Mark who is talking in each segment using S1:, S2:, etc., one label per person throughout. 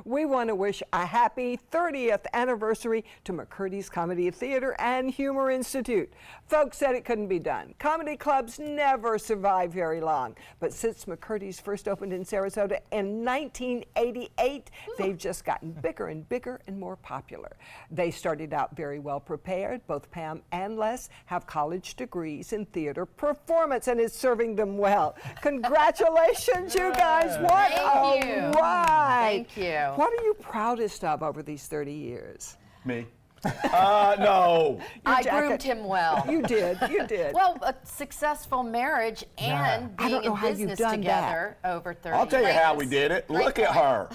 S1: We want to wish a happy 30th anniversary to McCurdy's Comedy Theater and Humor Institute. Folks said it couldn't be done. Comedy clubs never survive very long, but since McCurdy's first opened in Sarasota in 1988, they've just gotten bigger and bigger and more popular. They started out very well prepared. Both Pam and Les have college degrees in theater performance, and it's serving them well. Congratulations, you guys. What a ride.
S2: Thank you.
S1: What are you proudest of over these 30 years?
S3: Me. No.
S2: I groomed him well.
S1: You did. You did.
S2: Well, a succcessful marriage and being in business together over 30 years.
S3: I'll tell you how we did it. Look at her.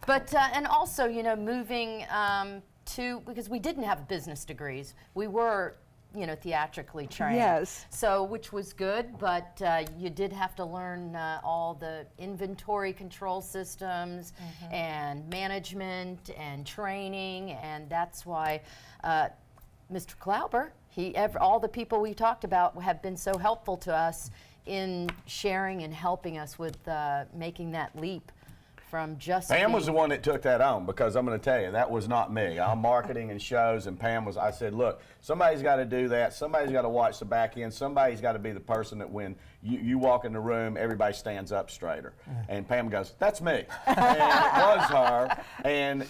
S2: But, and also, you know, moving because we didn't have business degrees. We were, you know, theatrically trained.
S1: Yes.
S2: So, which was good, but you did have to learn all the inventory control systems and management and training, and that's why Mr. Klauber, all the people we talked about have been so helpful to us in sharing and helping us with making that leap. From just
S3: Pam was the one that took that on, because I'm going to tell you, that was not me. I'm marketing and shows, and Pam was, I said, look, somebody's got to do that. Somebody's got to watch the back end. Somebody's got to be the person that when you walk in the room, everybody stands up straighter. And Pam goes, that's me. And it was her. And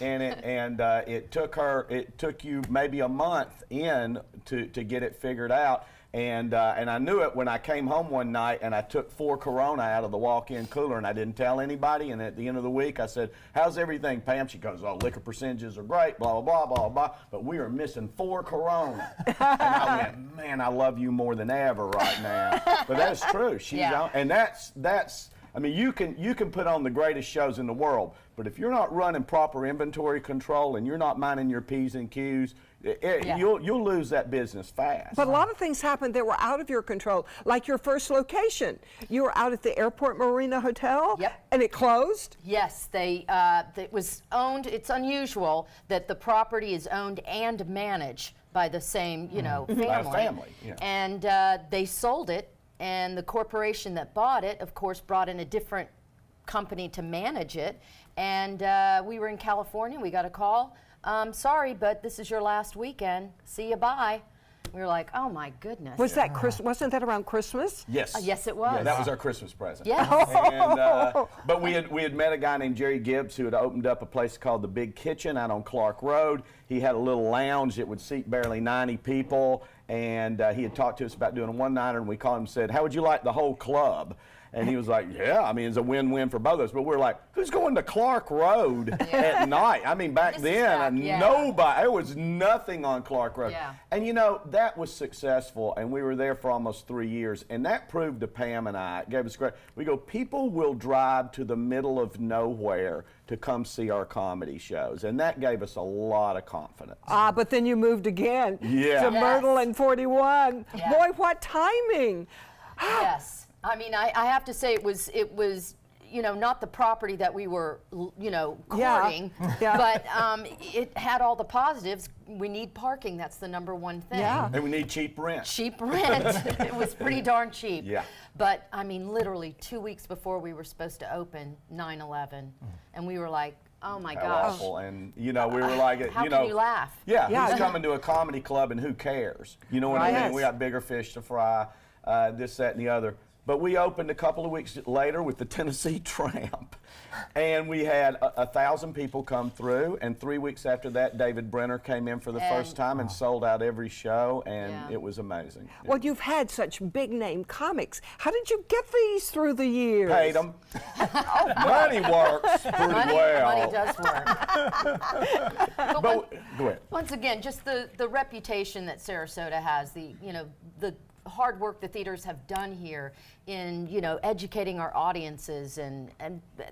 S3: it took you maybe a month in to get it figured out. And I knew it when I came home one night and I took 4 Corona out of the walk-in cooler and I didn't tell anybody. And at the end of the week, I said, how's everything, Pam? She goes, oh, liquor percentages are great, blah, blah, blah, blah, blah. But we are missing 4 Corona. And I went, man, I love you more than ever right now. But that's true. She's on, and that's. I mean, you can put on the greatest shows in the world, but if you're not running proper inventory control and you're not minding your P's and Q's, you'll lose that business fast.
S1: But a lot of things happened that were out of your control, like your first location. You were out at the Airport Marina Hotel, and it closed?
S2: Yes, it was owned. It's unusual that the property is owned and managed by the same, you know, family.
S3: By a family, yeah.
S2: And they sold it. And the corporation that bought it, of course, brought in a different company to manage it. And we were in California. We got a call. Sorry, but this is your last weekend. See you, bye. We were like, oh my goodness.
S1: Was that wasn't that around Christmas?
S3: Yes.
S2: Yes, it was.
S3: Yeah, that was our Christmas present.
S2: Yes.
S3: And, but we had met a guy named Jerry Gibbs who had opened up a place called the Big Kitchen out on Clark Road. He had a little lounge that would seat barely 90 people. And he had talked to us about doing a one-nighter, and we called him and said, how would you like the whole club? And he was like, yeah, I mean, it's a win-win for both of us. But we're like, who's going to Clark Road at night? I mean, back then, nobody, there was nothing on Clark Road.
S2: Yeah.
S3: And you know, that was successful, and we were there for almost 3 years. And that proved to Pam and I, it gave us great, we go, people will drive to the middle of nowhere to come see our comedy shows. And that gave us a lot of confidence.
S1: But then you moved again to Myrtle and 41.
S2: Yeah.
S1: Boy, what timing.
S2: Yes. I mean, I have to say it was, you know, not the property that we were, you know, courting, but it had all the positives. We need parking. That's the #1 thing.
S1: Yeah.
S3: And we need cheap rent.
S2: Cheap rent. It was pretty darn cheap.
S3: Yeah.
S2: But, I mean, literally 2 weeks before we were supposed to open 9/11, and we were like, oh my gosh.
S3: Awful. And you know, we were like,
S2: how can you laugh?
S3: Yeah, who's coming to a comedy club and who cares? You know what I mean? We got bigger fish to fry, this, that, and the other. But we opened a couple of weeks later with the Tennessee Tramp. And we had 1,000 people come through. And 3 weeks after that, David Brenner came in for the first time and sold out every show. And it was amazing.
S1: Well, you've had such big-name comics. How did you get these through the years?
S3: Paid them. Money works pretty well.
S2: Money does work. but
S3: go ahead.
S2: Once again, just the reputation that Sarasota has, the hard work the theaters have done here in, you know, educating our audiences, and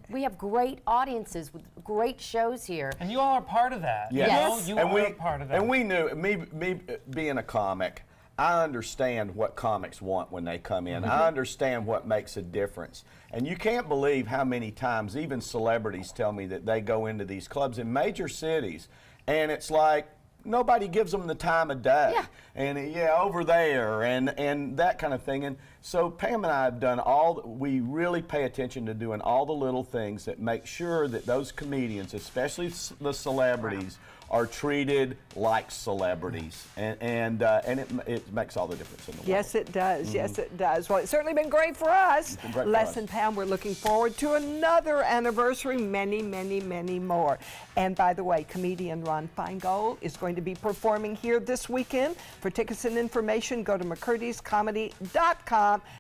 S2: we have great audiences with great shows here.
S4: And you all are part of that.
S3: Yes.
S4: You all are part of that.
S3: And we knew, me being a comic, I understand what comics want when they come in. I understand what makes a difference. And you can't believe how many times even celebrities tell me that they go into these clubs in major cities, and it's like, nobody gives them the time of day. And over there and that kind of thing. And So Pam and I have done we really pay attention to doing all the little things that make sure that those comedians, especially the celebrities, are treated like celebrities, and it makes all the difference in the world.
S1: Yes, it does. Yes, it does. Well, it's certainly been great for us.
S3: It's been great for
S1: Les
S3: us.
S1: and Pam, we're looking forward to another anniversary, many, many, many more. And by the way, comedian Ron Feingold is going to be performing here this weekend. For tickets and information, go to McCurdy'sComedy.com.